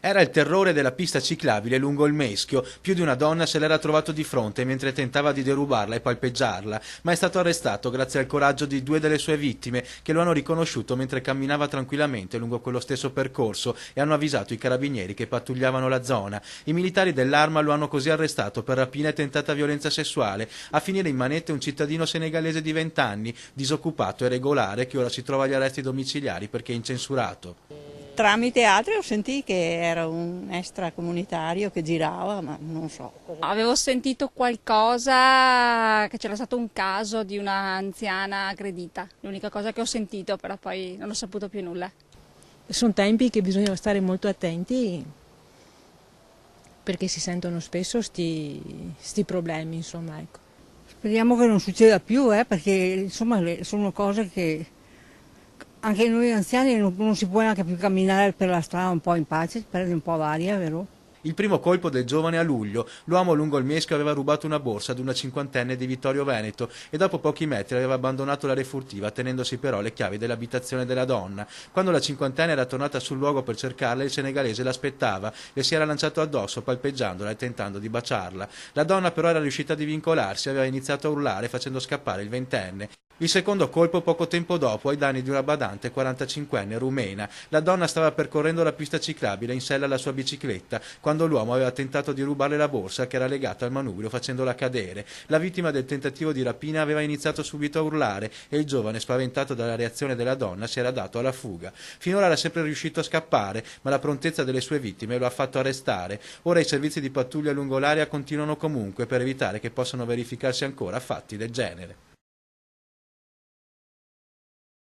Era il terrore della pista ciclabile lungo il Meschio. Più di una donna se l'era trovato di fronte mentre tentava di derubarla e palpeggiarla, ma è stato arrestato grazie al coraggio di 2 delle sue vittime che lo hanno riconosciuto mentre camminava tranquillamente lungo quello stesso percorso e hanno avvisato i carabinieri che pattugliavano la zona. I militari dell'Arma lo hanno così arrestato per rapina e tentata violenza sessuale. A finire in manette un cittadino senegalese di 20 anni, disoccupato e regolare, che ora si trova agli arresti domiciliari perché è incensurato. Tramite altri ho sentito che era un extracomunitario che girava, ma non so. Avevo sentito qualcosa, che c'era stato un caso di un'anziana aggredita, l'unica cosa che ho sentito, però poi non ho saputo più nulla. Sono tempi che bisogna stare molto attenti perché si sentono spesso sti problemi, insomma, ecco. Speriamo che non succeda più, perché insomma sono cose che anche noi anziani non si può neanche più camminare per la strada un po' in pace, perde un po' d'aria, vero? Il primo colpo del giovane a luglio. L'uomo lungo il Meschio aveva rubato una borsa ad una 50enne di Vittorio Veneto e dopo pochi metri aveva abbandonato la refurtiva tenendosi però le chiavi dell'abitazione della donna. Quando la 50enne era tornata sul luogo per cercarla, il senegalese l'aspettava, le si era lanciato addosso palpeggiandola e tentando di baciarla. La donna però era riuscita a divincolarsi e aveva iniziato a urlare facendo scappare il ventenne. Il secondo colpo poco tempo dopo ai danni di una badante 45enne rumena. La donna stava percorrendo la pista ciclabile in sella alla sua bicicletta quando l'uomo aveva tentato di rubarle la borsa che era legata al manubrio facendola cadere. La vittima del tentativo di rapina aveva iniziato subito a urlare e il giovane, spaventato dalla reazione della donna, si era dato alla fuga. Finora era sempre riuscito a scappare, ma la prontezza delle sue vittime lo ha fatto arrestare. Ora i servizi di pattuglia lungo l'area continuano comunque per evitare che possano verificarsi ancora fatti del genere.